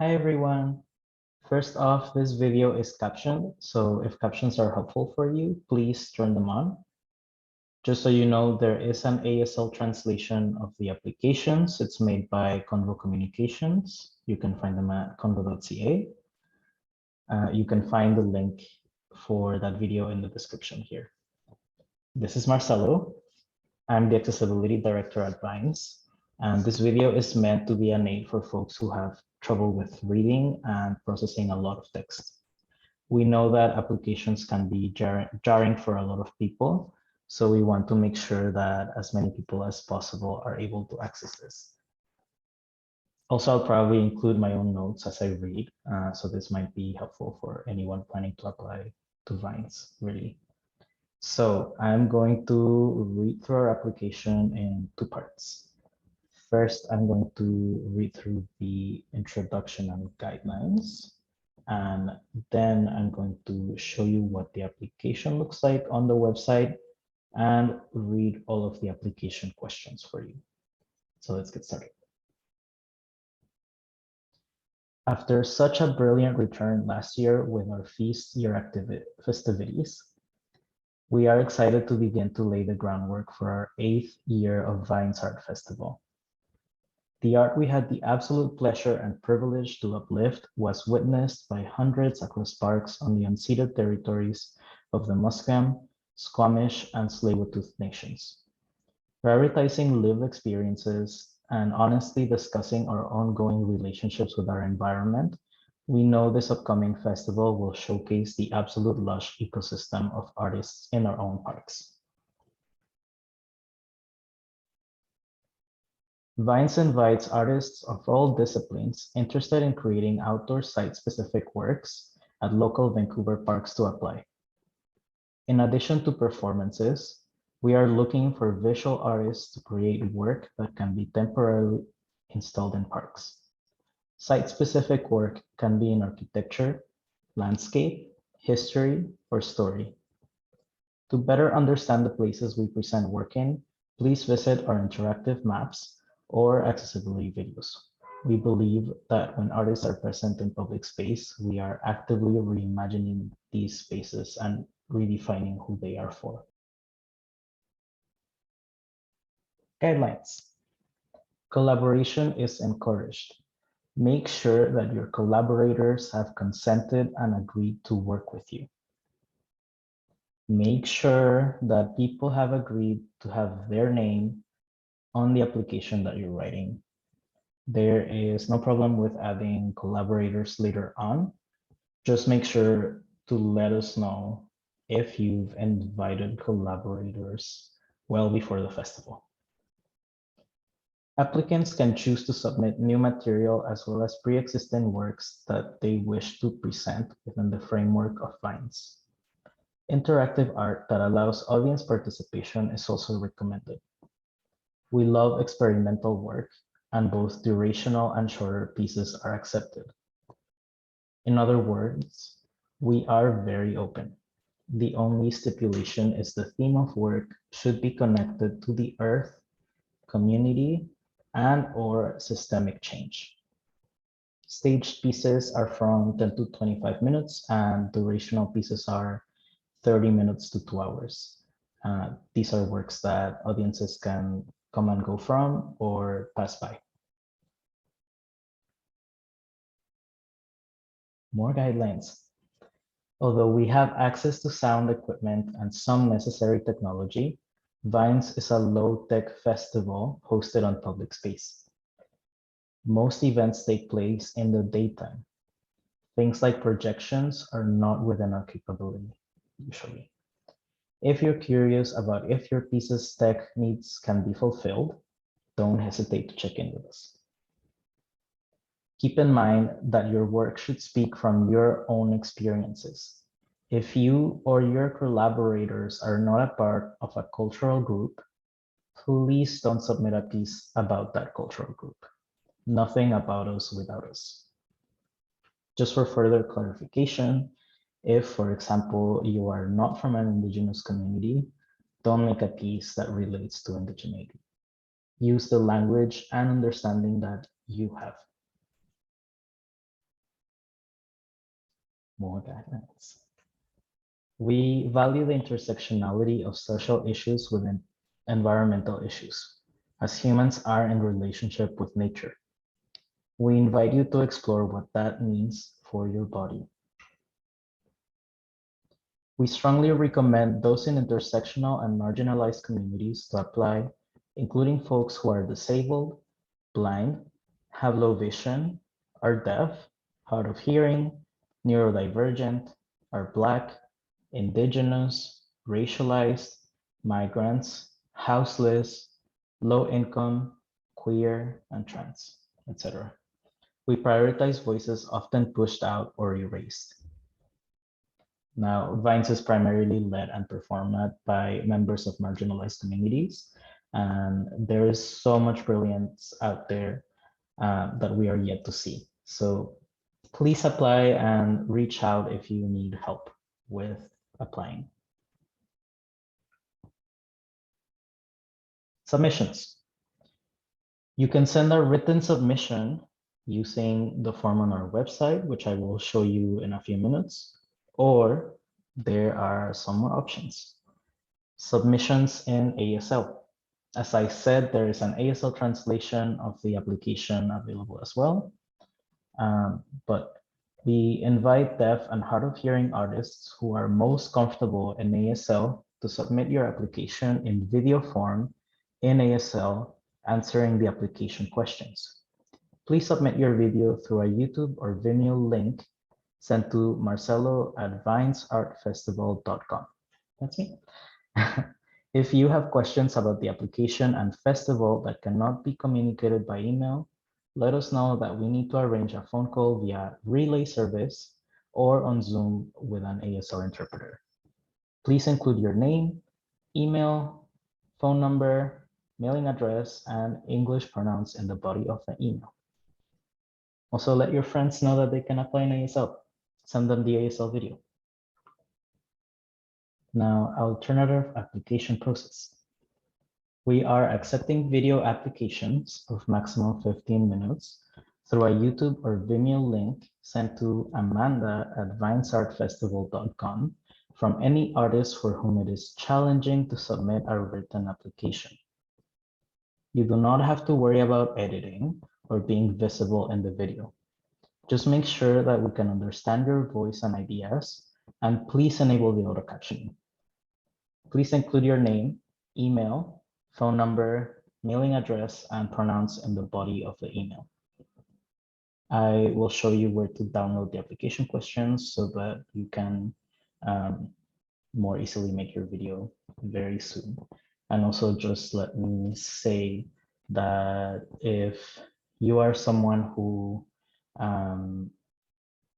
Hi everyone. First off, this video is captioned, so if captions are helpful for you, please turn them on. Just so you know, there is an ASL translation of the applications. It's made by Convo Communications. You can find them at convo.ca. You can find the link for that video in the description here. This is Marcelo. I'm the Accessibility Director at Vines, and this video is meant to be an aid for folks who have trouble with reading and processing a lot of text. We know that applications can be jarring for a lot of people, so we want to make sure that as many people as possible are able to access this. Also, I'll probably include my own notes as I read, so this might be helpful for anyone planning to apply to Vines, really. So I'm going to read through our application in two parts. First, I'm going to read through the introduction and guidelines, and then I'm going to show you what the application looks like on the website and read all of the application questions for you. So let's get started. After such a brilliant return last year with our feast year festivities, we are excited to begin to lay the groundwork for our 8th year of Vines Art Festival. The art we had the absolute pleasure and privilege to uplift was witnessed by hundreds across parks on the unceded territories of the Musqueam, Squamish, and Tsleil-Waututh nations. Prioritizing lived experiences and honestly discussing our ongoing relationships with our environment, we know this upcoming festival will showcase the absolute lush ecosystem of artists in our own parks. Vines invites artists of all disciplines interested in creating outdoor site-specific works at local Vancouver parks to apply. In addition to performances, we are looking for visual artists to create work that can be temporarily installed in parks. Site-specific work can be in architecture, landscape, history, or story. To better understand the places we present work in, please visit our interactive maps or accessibility videos. We believe that when artists are present in public space, we are actively reimagining these spaces and redefining who they are for. Guidelines. Collaboration is encouraged. Make sure that your collaborators have consented and agreed to work with you. Make sure that people have agreed to have their name on the application that you're writing. There is no problem with adding collaborators later on. Just make sure to let us know if you've invited collaborators well before the festival. Applicants can choose to submit new material as well as pre-existing works that they wish to present within the framework of Vines. Interactive art that allows audience participation is also recommended. We love experimental work, and both durational and shorter pieces are accepted. In other words, we are very open. The only stipulation is the theme of work should be connected to the earth, community, and/or systemic change. Staged pieces are from 10 to 25 minutes, and durational pieces are 30 minutes to 2 hours. These are works that audiences can come and go from or pass by. More guidelines. Although we have access to sound equipment and some necessary technology, Vines is a low-tech festival hosted on public space. Most events take place in the daytime. Things like projections are not within our capability, usually. If you're curious about if your piece's tech needs can be fulfilled, don't hesitate to check in with us. Keep in mind that your work should speak from your own experiences. If you or your collaborators are not a part of a cultural group, please don't submit a piece about that cultural group. Nothing about us without us. Just for further clarification, if, for example, you are not from an Indigenous community, don't make a piece that relates to indigeneity. Use the language and understanding that you have. more guidelines. We value the intersectionality of social issues with environmental issues, as humans are in relationship with nature. We invite you to explore what that means for your body. We strongly recommend those in intersectional and marginalized communities to apply, including folks who are disabled, blind, have low vision, are deaf, hard of hearing, neurodivergent, are Black, Indigenous, racialized, migrants, houseless, low income, queer, and trans, etc. We prioritize voices often pushed out or erased. Now, Vines is primarily led and performed by members of marginalized communities, and there is so much brilliance out there that we are yet to see. So please apply and reach out if you need help with applying. Submissions. You can send a written submission using the form on our website, which I will show you in a few minutes, or there are some more options. Submissions in ASL. As I said, there is an ASL translation of the application available as well. But we invite deaf and hard of hearing artists who are most comfortable in ASL to submit your application in video form in ASL, answering the application questions. Please submit your video through a YouTube or Vimeo link sent to marcelo@vinesartfestival.com. That's me. If you have questions about the application and festival that cannot be communicated by email, let us know that we need to arrange a phone call via relay service or on Zoom with an ASL interpreter. Please include your name, email, phone number, mailing address, and English pronouns in the body of the email. Also, let your friends know that they can apply in ASL. Send them the ASL video. Now, alternative application process. We are accepting video applications of maximum 15 minutes through a YouTube or Vimeo link sent to amanda@vinesartfestival.com from any artist for whom it is challenging to submit a written application. You do not have to worry about editing or being visible in the video. Just make sure that we can understand your voice and ideas, and please enable the auto captioning. Please include your name, email, phone number, mailing address, and pronouns in the body of the email. I will show you where to download the application questions so that you can more easily make your video very soon. And also just let me say that if you are someone who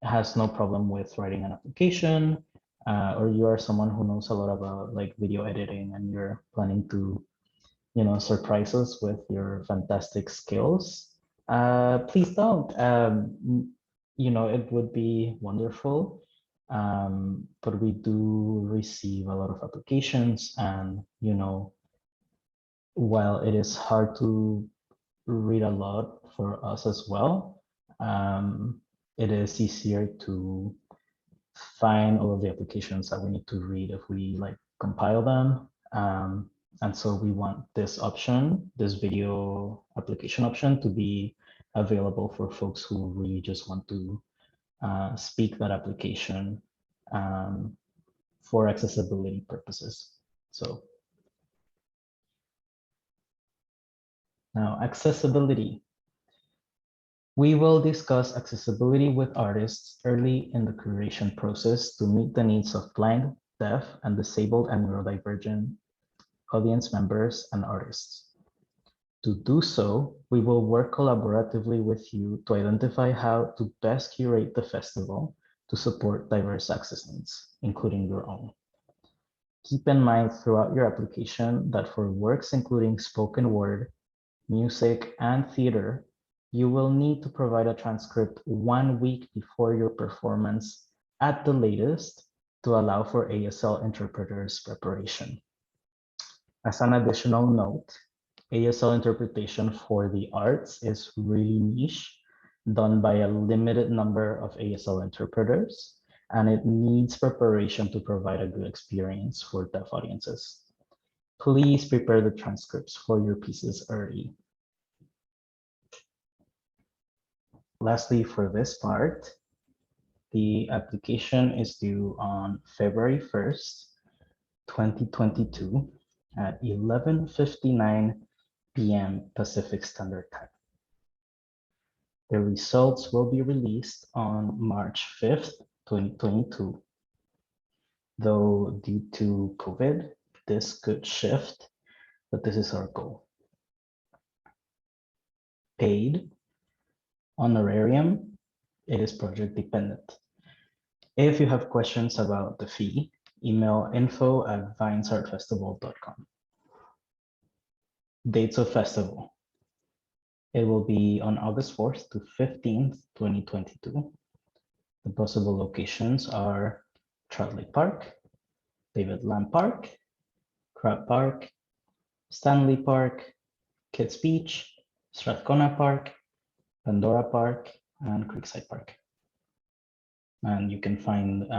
has no problem with writing an application, or you are someone who knows a lot about like video editing and you're planning to, surprise us with your fantastic skills, please don't. It would be wonderful, but we do receive a lot of applications, and while it is hard to read a lot for us as well, it is easier to find all of the applications that we need to read if we compile them. And so we want this option, this video application option, to be available for folks who really just want to speak that application for accessibility purposes. So now accessibility. We will discuss accessibility with artists early in the curation process to meet the needs of blind, deaf, and disabled and neurodivergent audience members and artists. To do so, we will work collaboratively with you to identify how to best curate the festival to support diverse access needs, including your own. Keep in mind throughout your application that for works including spoken word, music, and theater, you will need to provide a transcript 1 week before your performance at the latest to allow for ASL interpreters preparation. As an additional note, ASL interpretation for the arts is really niche, done by a limited number of ASL interpreters, and it needs preparation to provide a good experience for deaf audiences. Please prepare the transcripts for your pieces early. Lastly, for this part, the application is due on February 1st, 2022 at 11:59 p.m. Pacific Standard Time. The results will be released on March 5th, 2022. Though due to COVID, this could shift, but this is our goal. Paid, honorarium, it is project dependent. If you have questions about the fee, email info@vinesartfestival.com. Dates of festival. It will be on August 4th to 15th, 2022. The possible locations are Trout Lake Park, David Lamb Park, Crab Park, Stanley Park, Kids Beach, Strathcona Park, Pandora Park, and Creekside Park. And you can find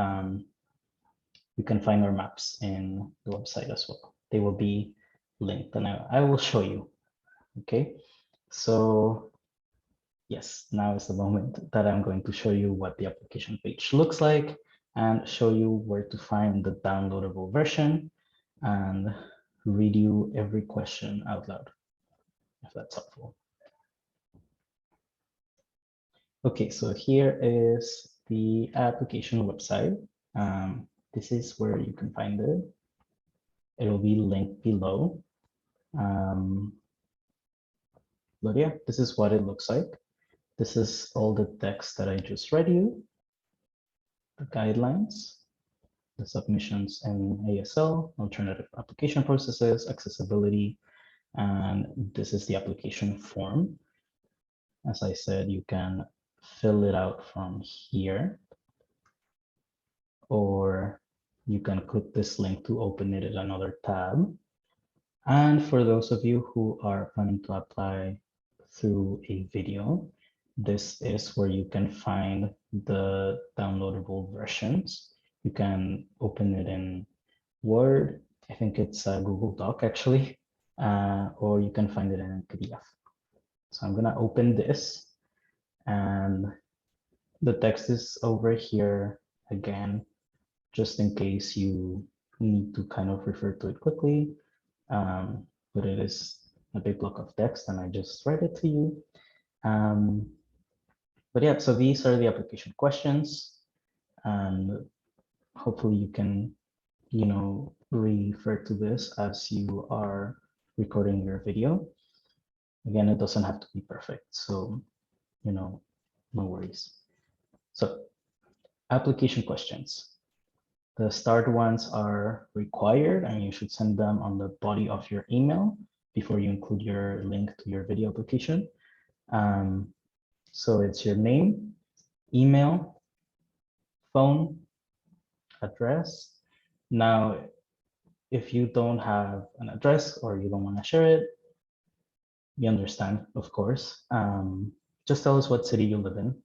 our maps in the website as well. They will be linked, and I will show you. Okay, so yes, now is the moment that I'm going to show you what the application page looks like and show you where to find the downloadable version and read you every question out loud, if that's helpful. Okay, so here is the application website. This is where you can find it. It will be linked below. But yeah, this is what it looks like. This is all the text that I just read you, the guidelines, the submissions in ASL, alternative application processes, accessibility, and this is the application form. As I said, you can fill it out from here, or you can click this link to open it in another tab. And for those of you who are planning to apply through a video, this is where you can find the downloadable versions. You can open it in Word, I think it's a Google Doc actually, or you can find it in a PDF. So I'm gonna open this, and the text is over here again, just in case you need to kind of refer to it quickly. But it is a big block of text, and I just read it to you. But yeah, so these are the application questions, and hopefully you can, refer to this as you are recording your video. Again, it doesn't have to be perfect, so, no worries. So, application questions. The start ones are required, and you should send them on the body of your email before you include your link to your video application. So it's your name, email, phone, address. Now, if you don't have an address or you don't want to share it, we understand, of course. Just tell us what city you live in.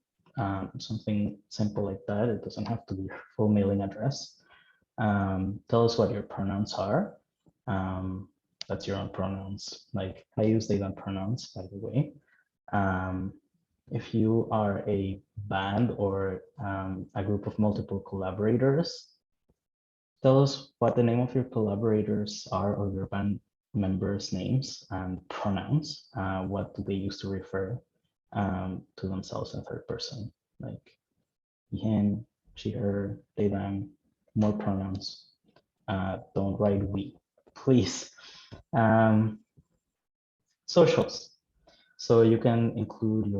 Something simple like that. It doesn't have to be your full mailing address. Tell us what your pronouns are. That's your own pronouns. Like I use they them pronouns, by the way. If you are a band or a group of multiple collaborators, tell us what the name of your collaborators are, or your band members' names and pronouns. What do they use to refer to themselves in third person, like him, she, her, they, them, more pronouns. Don't write we, please. Socials. So you can include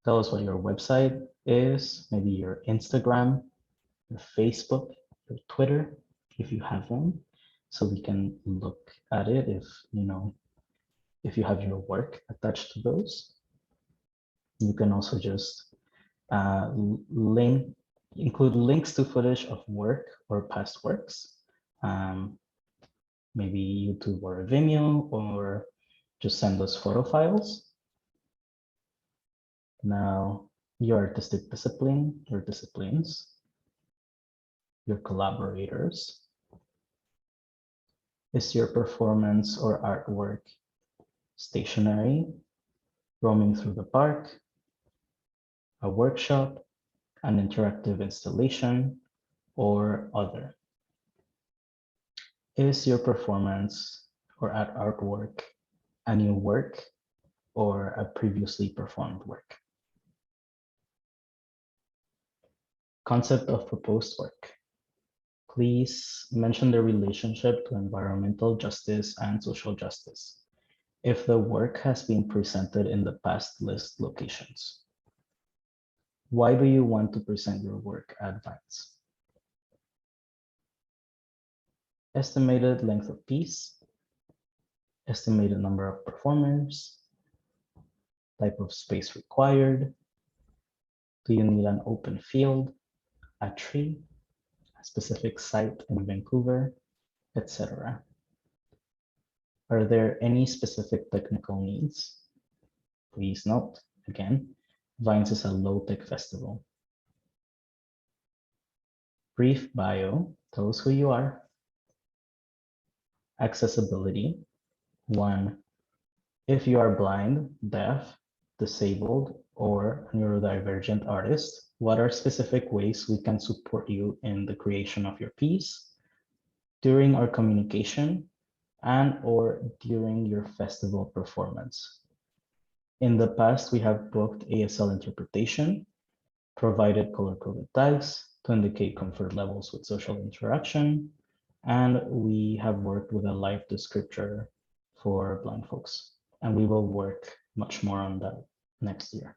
tell us what your website is, maybe your Instagram, your Facebook, your Twitter, if you have one, so we can look at it if you have your work attached to those. You can also just include links to footage of work or past works, maybe YouTube or Vimeo, or just send us photo files. Now, your artistic discipline or disciplines. your collaborators? Is your performance or artwork stationary, roaming through the park, a workshop, an interactive installation, or other? Is your performance or artwork a new work or a previously performed work? Concept of proposed work. Please mention the relationship to environmental justice and social justice. If the work has been presented in the past, list locations. Why do you want to present your work at Vines? Estimated length of piece, estimated number of performers, type of space required. Do you need an open field, a tree, a specific site in Vancouver, etc.? Are there any specific technical needs? Please note, again, Vines is a low-tech festival. Brief bio, tell us who you are. Accessibility, 1, if you are blind, deaf, disabled, or neurodivergent artist, what are specific ways we can support you in the creation of your piece, during our communication, and or during your festival performance? In the past, we have booked ASL interpretation, provided color-coded tags to indicate comfort levels with social interaction, and we have worked with a live descriptor for blind folks. And we will work much more on that next year.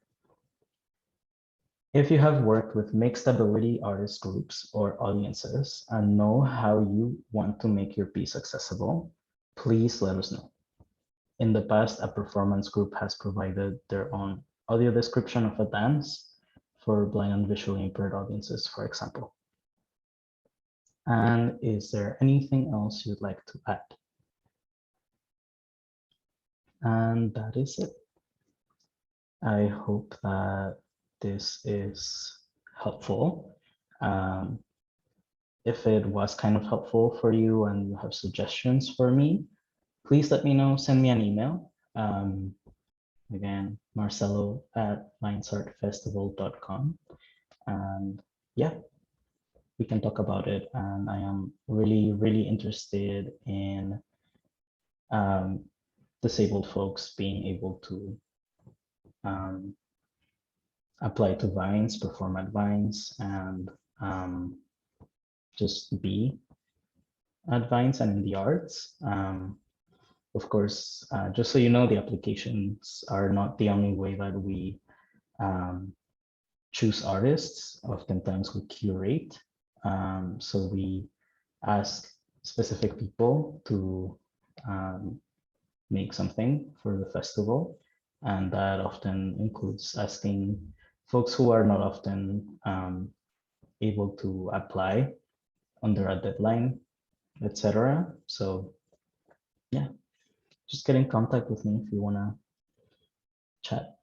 If you have worked with mixed ability artist groups or audiences and know how you want to make your piece accessible, please let us know. In the past, a performance group has provided their own audio description of a dance for blind and visually impaired audiences, for example. And is there anything else you'd like to add? And that is it. I hope that this is helpful. If it was kind of helpful for you and you have suggestions for me, please let me know, send me an email. Again, marcelo@vinesartfestival.com. And yeah, we can talk about it. And I am really interested in disabled folks being able to apply to Vines, perform at Vines, and just be at Vines and in the arts. Of course, just so you know, the applications are not the only way that we choose artists. Oftentimes we curate. So we ask specific people to make something for the festival. And that often includes asking folks who are not often able to apply under a deadline, etc. So yeah, just get in contact with me if you want to chat.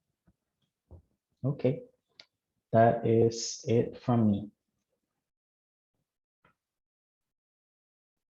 Okay, that is it from me.